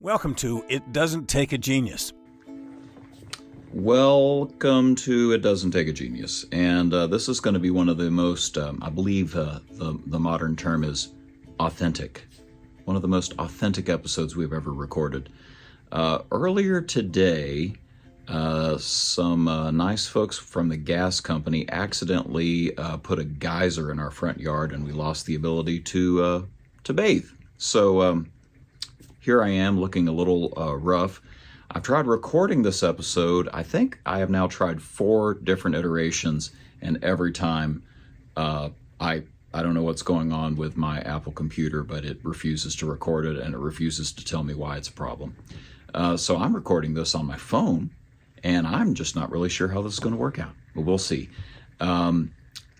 Welcome to It Doesn't Take a Genius. Welcome to It Doesn't Take a Genius. And this is going to be one of the most, I believe the modern term is authentic. One of the most authentic episodes we've ever recorded. Earlier today, some nice folks from the gas company accidentally put a geyser in our front yard, and we lost the ability to bathe. So here I am looking a little rough. I've tried recording this episode. I think I have now tried 4 different iterations, and every time I don't know what's going on with my Apple computer, but it refuses to record it, and it refuses to tell me why it's a problem. So I'm recording this on my phone, and I'm just not really sure how this is going to work out, but we'll see. Kind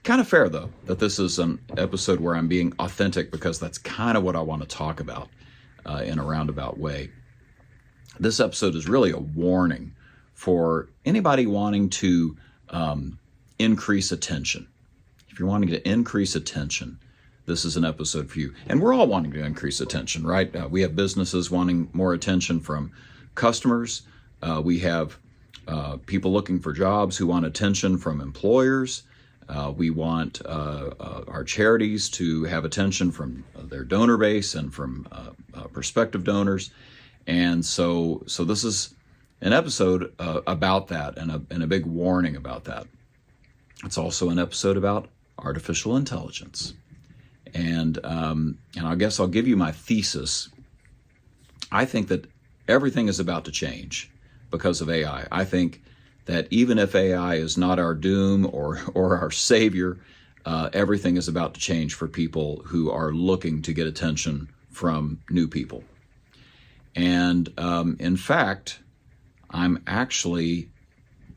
of fair, though, that this is an episode where I'm being authentic, because that's kind of what I want to talk about in a roundabout way. This episode is really a warning for anybody wanting to increase attention. If you're wanting to increase attention, this is an episode for you. And we're all wanting to increase attention, right? We have businesses wanting more attention from customers. We have people looking for jobs who want attention from employers. We want our charities to have attention from their donor base and from prospective donors. And so this is an episode about that, and a big warning about that. It's also an episode about artificial intelligence. And I guess I'll give you my thesis. I think that everything is about to change because of AI. I think that even if AI is not our doom or our savior, everything is about to change for people who are looking to get attention from new people. And in fact, I'm actually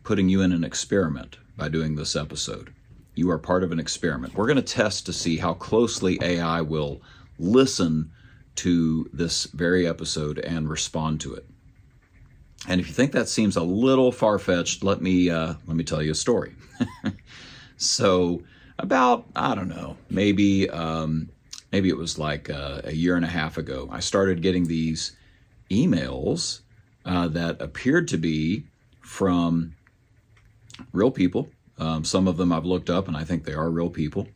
putting you in an experiment by doing this episode. You are part of an experiment. We're going to test to see how closely AI will listen to this very episode and respond to it. And if you think that seems a little far-fetched, let me tell you a story. So about, I don't know, maybe it was like a year and a half ago, I started getting these emails that appeared to be from real people. Some of them I've looked up, and I think they are real people.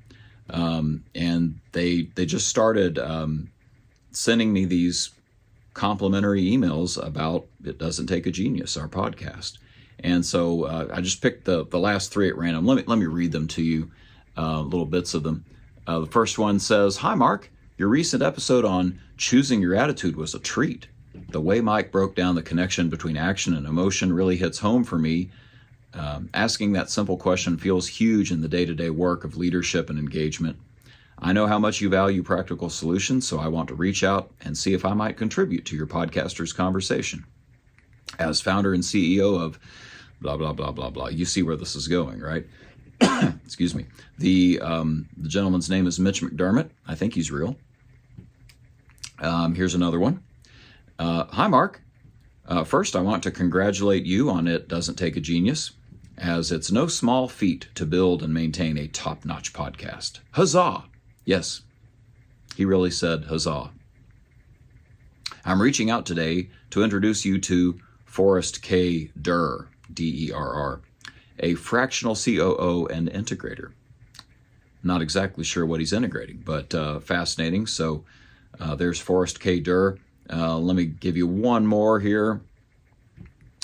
And they just started sending me these complimentary emails about It Doesn't Take a Genius, our podcast. And so I just picked the last 3 at random. Let me read them to you, little bits of them. The first one says, "Hi, Mark. Your recent episode on choosing your attitude was a treat. The way Mike broke down the connection between action and emotion really hits home for me. Asking that simple question feels huge in the day-to-day work of leadership and engagement. I know how much you value practical solutions, so I want to reach out and see if I might contribute to your podcaster's conversation. As founder and CEO of blah, blah, blah, blah, blah." You see where this is going, right? Excuse me. The gentleman's name is Mitch McDermott. I think he's real. Here's another one. "Hi, Mark. First, I want to congratulate you on It Doesn't Take a Genius, as it's no small feat to build and maintain a top-notch podcast. Huzzah!" Yes, he really said huzzah. "I'm reaching out today to introduce you to Forrest K. Derr, D-E-R-R, a fractional COO and integrator." Not exactly sure what he's integrating, but fascinating. So there's Forrest K. Derr. Let me give you one more here.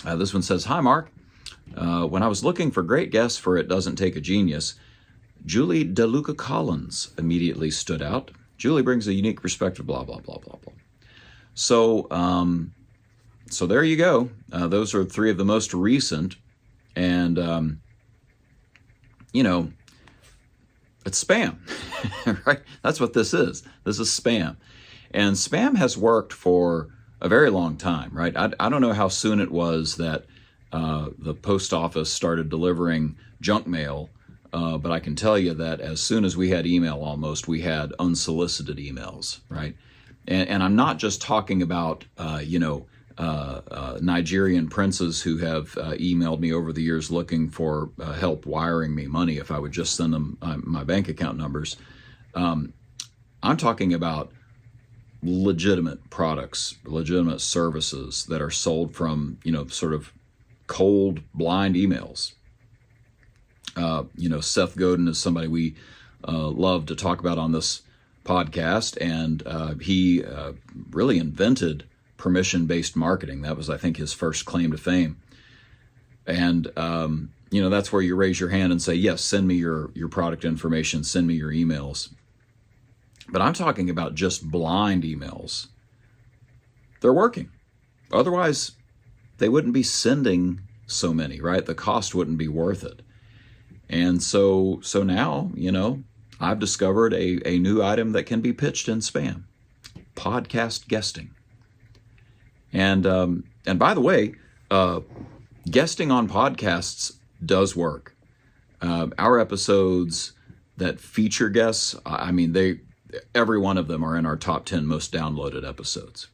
This one says, "Hi, Mark. When I was looking for great guests for It Doesn't Take a Genius, Julie DeLuca Collins immediately stood out. Julie brings a unique perspective, blah, blah, blah, blah, blah." So, so there you go. Those are 3 of the most recent. And, it's spam, right? That's what this is. This is spam. And spam has worked for a very long time, right? I don't know how soon it was that the post office started delivering junk mail, but I can tell you that as soon as we had email, almost, we had unsolicited emails, right? And I'm not just talking about, Nigerian princes who have emailed me over the years looking for help wiring me money if I would just send them my bank account numbers. I'm talking about legitimate products, legitimate services that are sold from, sort of cold, blind emails. Seth Godin is somebody we love to talk about on this podcast, and he really invented permission-based marketing. That was, I think, his first claim to fame. And, that's where you raise your hand and say, yes, send me your product information, send me your emails. But I'm talking about just blind emails. They're working. Otherwise, they wouldn't be sending so many, right? The cost wouldn't be worth it. And so now, I've discovered a new item that can be pitched in spam: podcast guesting. And by the way, guesting on podcasts does work. Our episodes that feature guests, every one of them are in our top 10 most downloaded episodes.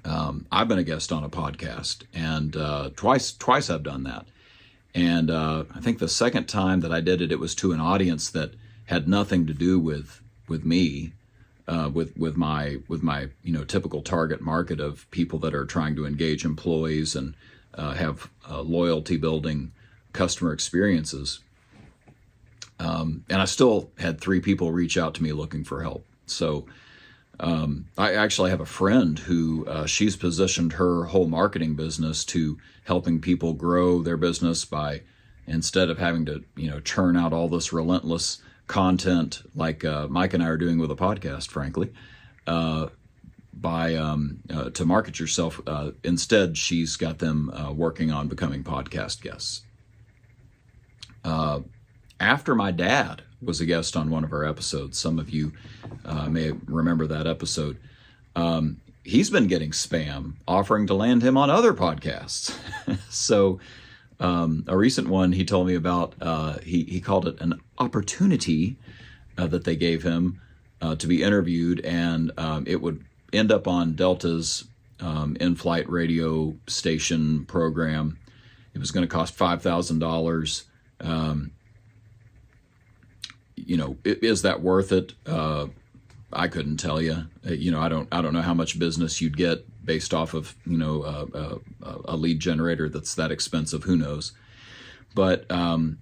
I've been a guest on a podcast, and twice I've done that. And I think the second time that I did it, it was to an audience that had nothing to do with me, with my typical target market of people that are trying to engage employees and have loyalty building customer experiences. And I still had 3 people reach out to me looking for help. So I actually have a friend who she's positioned her whole marketing business to helping people grow their business by, instead of having to, churn out all this relentless content like Mike and I are doing with a podcast, frankly, to market yourself. Instead, she's got them working on becoming podcast guests. After my dad was a guest on one of our episodes, some of you may remember that episode, he's been getting spam offering to land him on other podcasts. So a recent one he told me about, he called it an opportunity that they gave him to be interviewed, and it would end up on Delta's in-flight radio station program. It was going to cost $5,000. Is that worth it? I couldn't tell you. I don't know how much business you'd get based off of a lead generator that's that expensive. Who knows? But I'm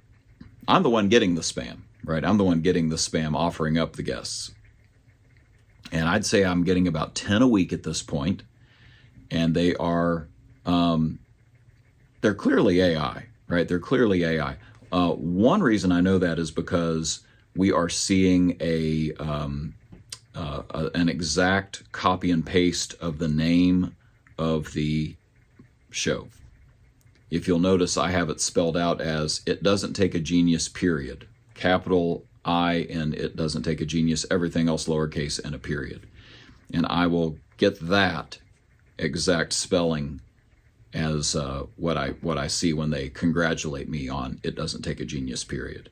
the one getting the spam, right? I'm the one getting the spam, offering up the guests, and I'd say I'm getting about 10 a week at this point, and they are they're clearly AI, right? They're clearly AI. One reason I know that is because we are seeing an exact copy and paste of the name of the show. If you'll notice, I have it spelled out as "It Doesn't Take a Genius," period. Capital I and "It Doesn't Take a Genius," everything else lowercase and a period. And I will get that exact spelling as what I see when they congratulate me on "It Doesn't Take a Genius," period.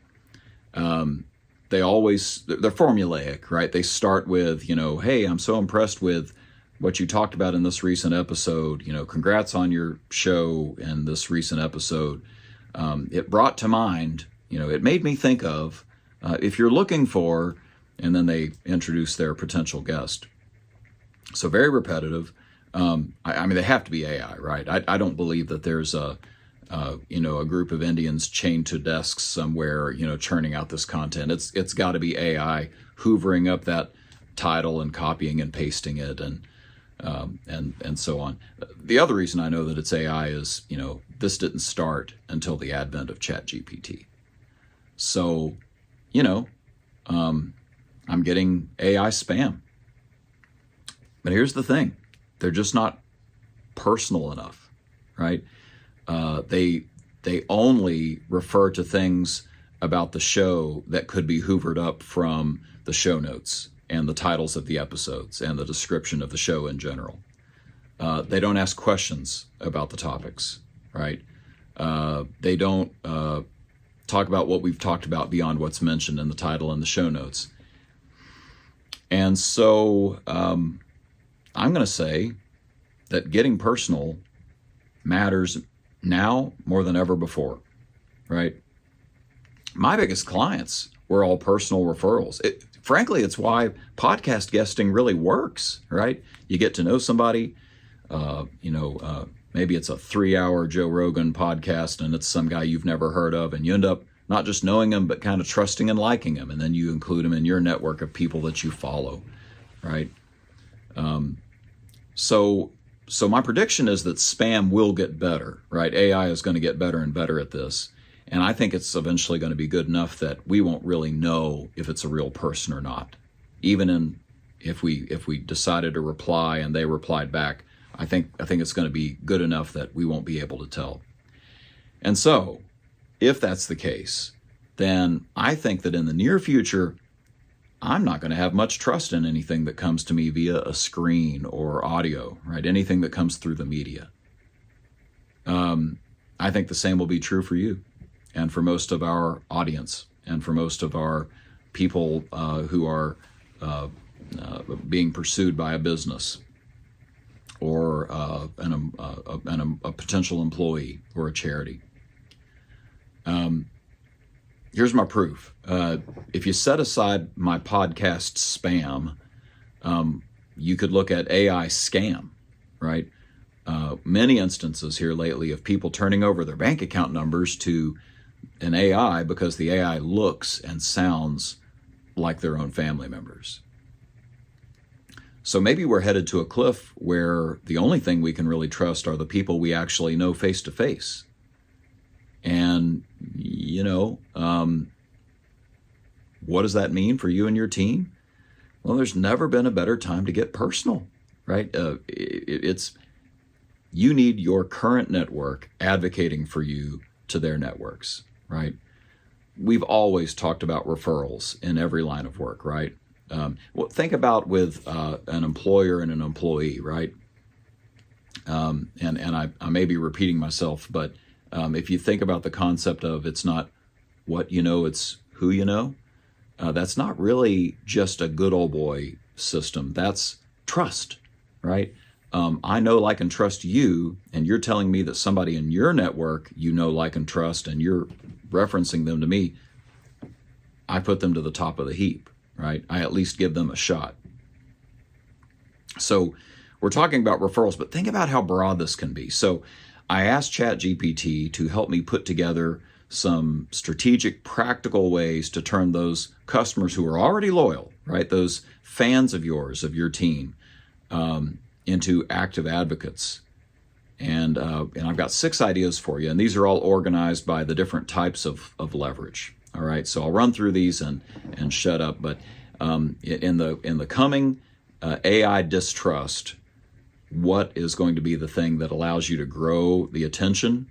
They're formulaic, right? They start with, hey, I'm so impressed with what you talked about in this recent episode. Congrats on your show in this recent episode. It brought to mind, it made me think of, if you're looking for, and then they introduce their potential guest. So very repetitive. They have to be AI, right? I don't believe that there's a group of Indians chained to desks somewhere, churning out this content. It's got to be AI hoovering up that title and copying and pasting it and so on. The other reason I know that it's AI is, this didn't start until the advent of ChatGPT. So, I'm getting AI spam. But here's the thing. They're just not personal enough, right? They only refer to things about the show that could be hoovered up from the show notes and the titles of the episodes and the description of the show in general. They don't ask questions about the topics, right? They don't talk about what we've talked about beyond what's mentioned in the title and the show notes. And so I'm going to say that getting personal matters now more than ever before, right? My biggest clients were all personal referrals. frankly, it's why podcast guesting really works, right? You get to know somebody, maybe it's a 3-hour Joe Rogan podcast and it's some guy you've never heard of, and you end up not just knowing him, but kind of trusting and liking him. And then you include him in your network of people that you follow, right? So my prediction is that spam will get better, right? AI is going to get better and better at this. And I think it's eventually going to be good enough that we won't really know if it's a real person or not. Even if we decided to reply and they replied back, I think it's going to be good enough that we won't be able to tell. And so, if that's the case, then I think that in the near future, I'm not going to have much trust in anything that comes to me via a screen or audio, right? Anything that comes through the media. I think the same will be true for you and for most of our audience and for most of our people who are being pursued by a business or a potential employee or a charity. Here's my proof. If you set aside my podcast spam, you could look at AI scam, right? Many instances here lately of people turning over their bank account numbers to an AI because the AI looks and sounds like their own family members. So maybe we're headed to a cliff where the only thing we can really trust are the people we actually know face to face. And, what does that mean for you and your team? Well, there's never been a better time to get personal, right? You need your current network advocating for you to their networks, right? We've always talked about referrals in every line of work, right? Well, think about with an employer and an employee, right? And I may be repeating myself, but if you think about the concept of it's not what you know, it's who you know, that's not really just a good old boy system. That's trust, right? I know, like, and trust you, and you're telling me that somebody in your network you know, like, and trust, and you're referencing them to me. I put them to the top of the heap, right? I at least give them a shot. So we're talking about referrals, but think about how broad this can be. So I asked ChatGPT to help me put together some strategic, practical ways to turn those customers who are already loyal, right? Those fans of yours, of your team, into active advocates. And I've got 6 ideas for you, and these are all organized by the different types of leverage. All right, so I'll run through these and shut up. But in the coming AI distrust, what is going to be the thing that allows you to grow the attention?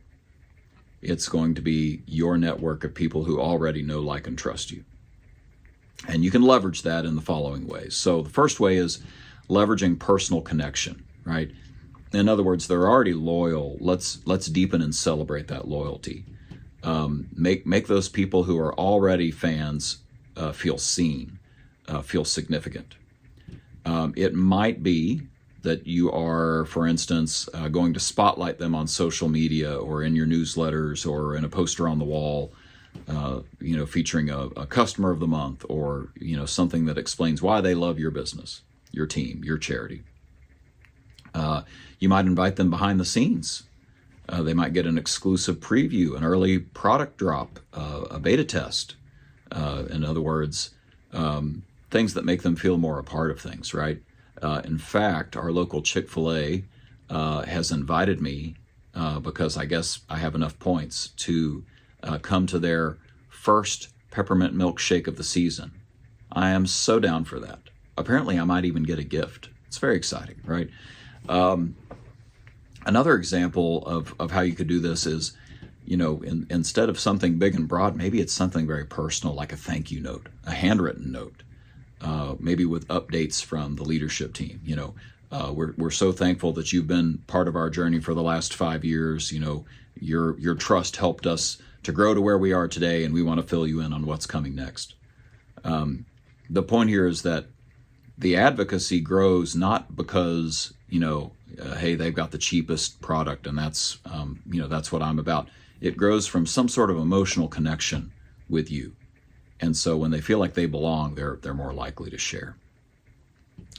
It's going to be your network of people who already know, like, and trust you. And you can leverage that in the following ways. So the first way is leveraging personal connection, right? In other words, they're already loyal. Let's deepen and celebrate that loyalty. Make those people who are already fans feel seen, feel significant. It might be that you are, for instance, going to spotlight them on social media or in your newsletters or in a poster on the wall, featuring a customer of the month or, something that explains why they love your business, your team, your charity. You might invite them behind the scenes. They might get an exclusive preview, an early product drop, a beta test. In other words, things that make them feel more a part of things, right? In fact, our local Chick-fil-A has invited me, because I guess I have enough points, to come to their first peppermint milkshake of the season. I am so down for that. Apparently, I might even get a gift. It's very exciting, right? Another example of how you could do this is, instead of something big and broad, maybe it's something very personal, like a thank you note, a handwritten note. Maybe with updates from the leadership team. We're so thankful that you've been part of our journey for the last 5 years. Your trust helped us to grow to where we are today, and we want to fill you in on what's coming next. The point here is that the advocacy grows not because hey, they've got the cheapest product, and that's what I'm about. It grows from some sort of emotional connection with you. And so when they feel like they belong, they're more likely to share.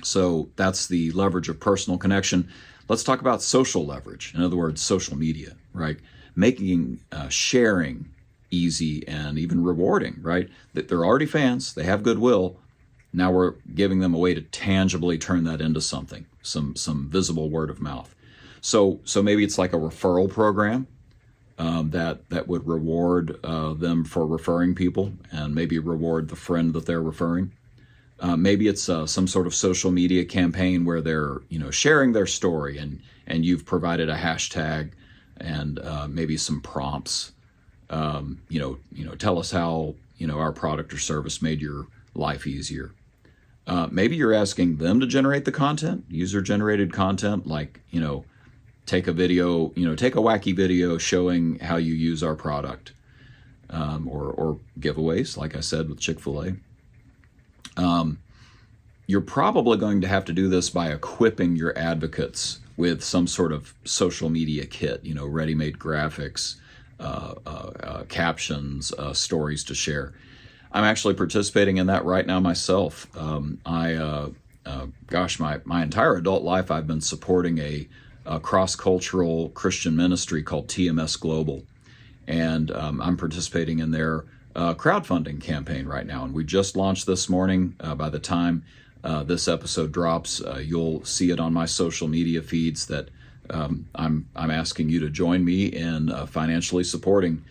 So that's the leverage of personal connection. Let's talk about social leverage. In other words, social media, right? Making sharing easy and even rewarding, right? That they're already fans, they have goodwill. Now we're giving them a way to tangibly turn that into something, some visible word of mouth. So maybe it's like a referral program that would reward them for referring people, and maybe reward the friend that they're referring. Maybe it's some sort of social media campaign where they're sharing their story, and you've provided a hashtag and maybe some prompts. Tell us how our product or service made your life easier. Maybe you're asking them to generate the content, user-generated content, like take a wacky video showing how you use our product, or giveaways, like I said with Chick-fil-A. You're probably going to have to do this by equipping your advocates with some sort of social media kit, ready-made graphics, captions, stories to share. I'm actually participating in that right now myself. My entire adult life I've been supporting a cross-cultural Christian ministry called TMS Global, and I'm participating in their crowdfunding campaign right now. And we just launched this morning. By the time this episode drops, you'll see it on my social media feeds that I'm asking you to join me in financially supporting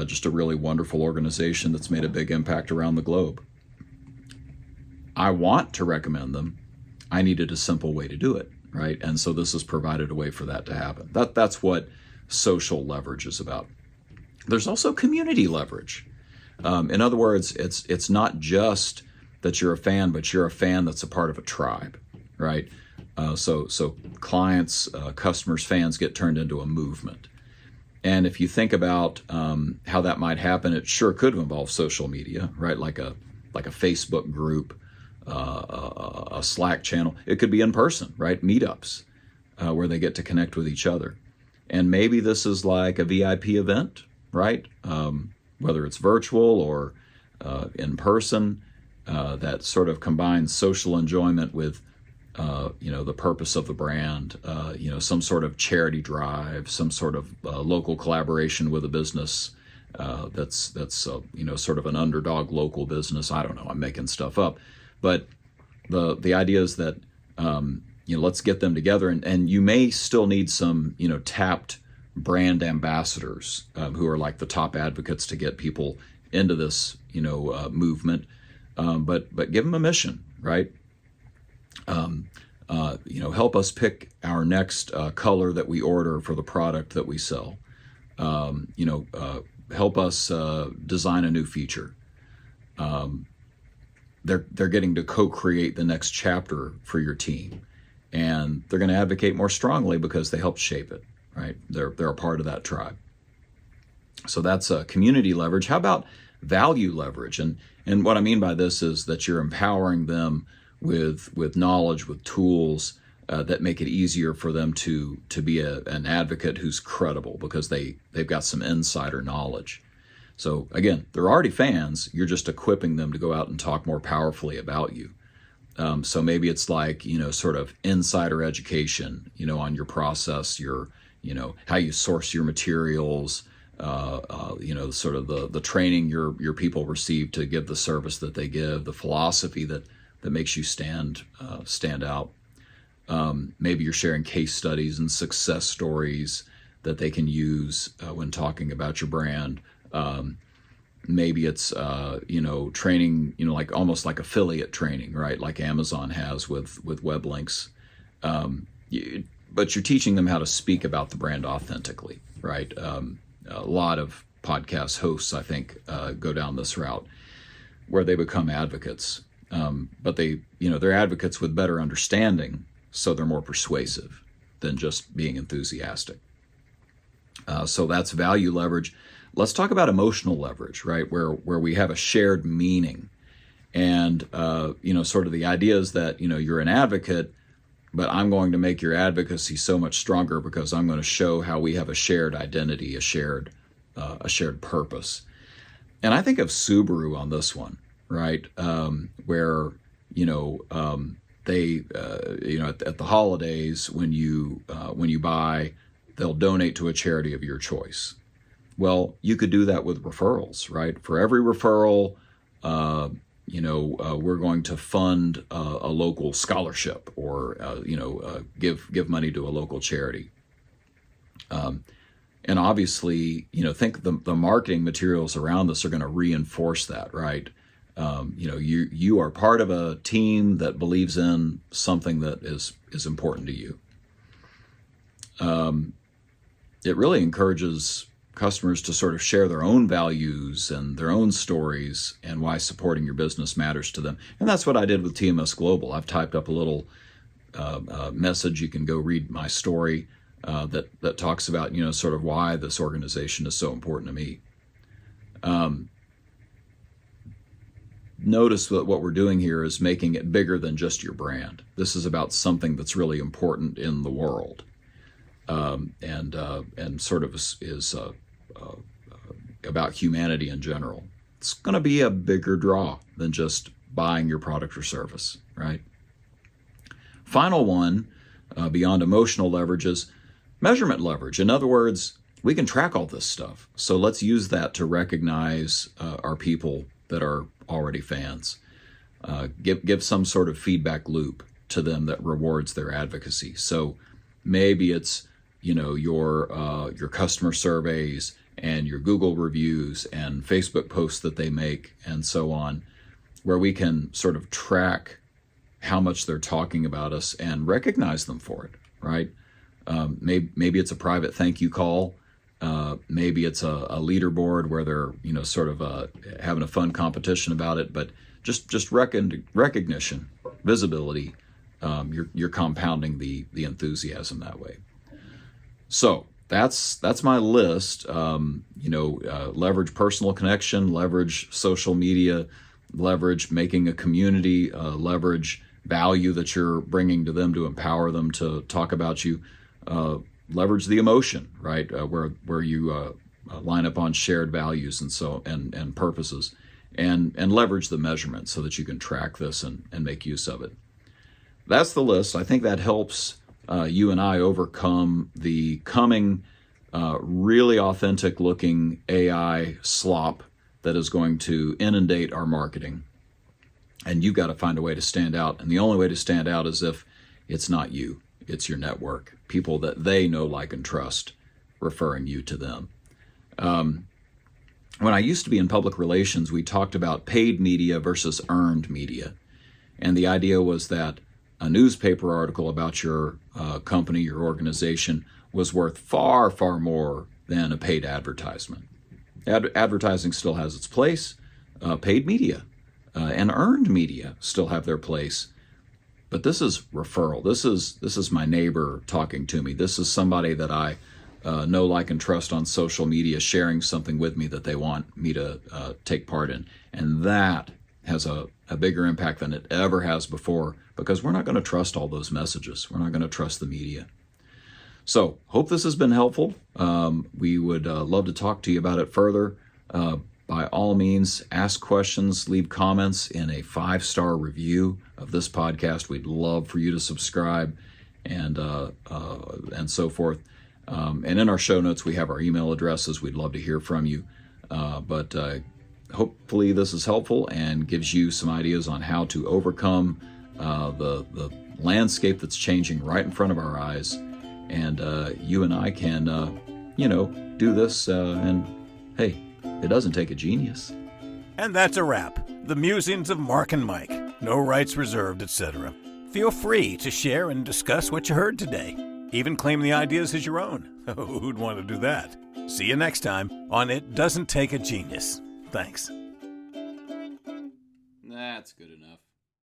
just a really wonderful organization that's made a big impact around the globe. I want to recommend them. I needed a simple way to do it, right? And so this has provided a way for that to happen. That's what social leverage is about. There's also community leverage. In other words, it's not just that you're a fan, but you're a fan that's a part of a tribe, right? So clients, customers, fans get turned into a movement. And if you think about how that might happen, it sure could involve social media, right? Like a Facebook group, a Slack channel. It could be in person, right? Meetups where they get to connect with each other. And maybe this is like a VIP event, right? Whether it's virtual or in person, that sort of combines social enjoyment with the purpose of the brand, some sort of charity drive, some sort of local collaboration with a business that's sort of an underdog local business. I don't know, I'm making stuff up. But the idea is that, let's get them together, and you may still need some, tapped brand ambassadors who are like the top advocates to get people into this, movement. But give them a mission, right? Help us pick our next color that we order for the product that we sell. Help us design a new feature. They're getting to co-create the next chapter for your team, and they're going to advocate more strongly because they helped shape it, right? They're a part of that tribe. So that's community leverage. How about value leverage? And what I mean by this is that you're empowering them with knowledge, with tools that make it easier for them to be an advocate who's credible because they've got some insider knowledge. So again, they're already fans. You're just equipping them to go out and talk more powerfully about you. So maybe it's like, sort of insider education, on your process, your, how you source your materials, sort of the training your people receive to give the service that they give, the philosophy that makes you stand out. Maybe you're sharing case studies and success stories that they can use when talking about your brand. Maybe it's training, like almost like affiliate training, right? Like Amazon has with web links. But you're teaching them how to speak about the brand authentically, right? A lot of podcast hosts, I think, go down this route where they become advocates. But they're advocates with better understanding, so they're more persuasive than just being enthusiastic. So that's value leverage. Let's talk about emotional leverage, right? Where we have a shared meaning, and sort of the idea is that you're an advocate, but I'm going to make your advocacy so much stronger because I'm going to show how we have a shared identity, a shared purpose. And I think of Subaru on this one, right? Where, they, at the holidays, when you buy, they'll donate to a charity of your choice. Well, you could do that with referrals, right? For every referral, we're going to fund a local scholarship or, give money to a local charity. And obviously, think the marketing materials around this are going to reinforce that, right? You are part of a team that believes in something that is important to you. It really encourages customers to sort of share their own values and their own stories and why supporting your business matters to them. And that's what I did with TMS Global. I've typed up a little message. You can go read my story that talks about, sort of why this organization is so important to me. Notice that what we're doing here is making it bigger than just your brand. This is about something that's really important in the world, and sort of is about humanity in general. It's going to be a bigger draw than just buying your product or service, right? Final one, beyond emotional leverage, is measurement leverage. In other words, we can track all this stuff. So let's use that to recognize our people that are already fans. Give some sort of feedback loop to them that rewards their advocacy. So maybe it's your customer surveys and your Google reviews and Facebook posts that they make and so on, where we can sort of track how much they're talking about us and recognize them for it, right? Maybe it's a private thank you call. Maybe it's a leaderboard where they're sort of having a fun competition about it. But just recognition, visibility. You're compounding the enthusiasm that way. So that's my list. Leverage personal connection, leverage social media, leverage making a community, leverage value that you're bringing to them to empower them to talk about you. Leverage the emotion, right? Where you line up on shared values and purposes, and leverage the measurement so that you can track this and make use of it. That's the list. I think that helps you and I overcome the coming really authentic looking AI slop that is going to inundate our marketing. And you've got to find a way to stand out. And the only way to stand out is if it's not you. It's your network, people that they know, like, and trust, referring you to them. When I used to be in public relations, we talked about paid media versus earned media. And the idea was that a newspaper article about your company, your organization, was worth far, far more than a paid advertisement. Advertising still has its place. Paid media and earned media still have their place. But this is referral. This is my neighbor talking to me. This is somebody that I know, like, and trust on social media, sharing something with me that they want me to take part in. And that has a bigger impact than it ever has before, because we're not going to trust all those messages. We're not going to trust the media. So hope this has been helpful. We would love to talk to you about it further. By all means, ask questions, leave comments in a 5-star review of this podcast. We'd love for you to subscribe and so forth. And in our show notes, we have our email addresses. We'd love to hear from you. But hopefully this is helpful and gives you some ideas on how to overcome the landscape that's changing right in front of our eyes. And you and I can, do this. And hey, it doesn't take a genius. And that's a wrap. The musings of Mark and Mike. No rights reserved, etc. Feel free to share and discuss what you heard today. Even claim the ideas as your own. Who'd want to do that? See you next time on It Doesn't Take a Genius. Thanks. That's good enough.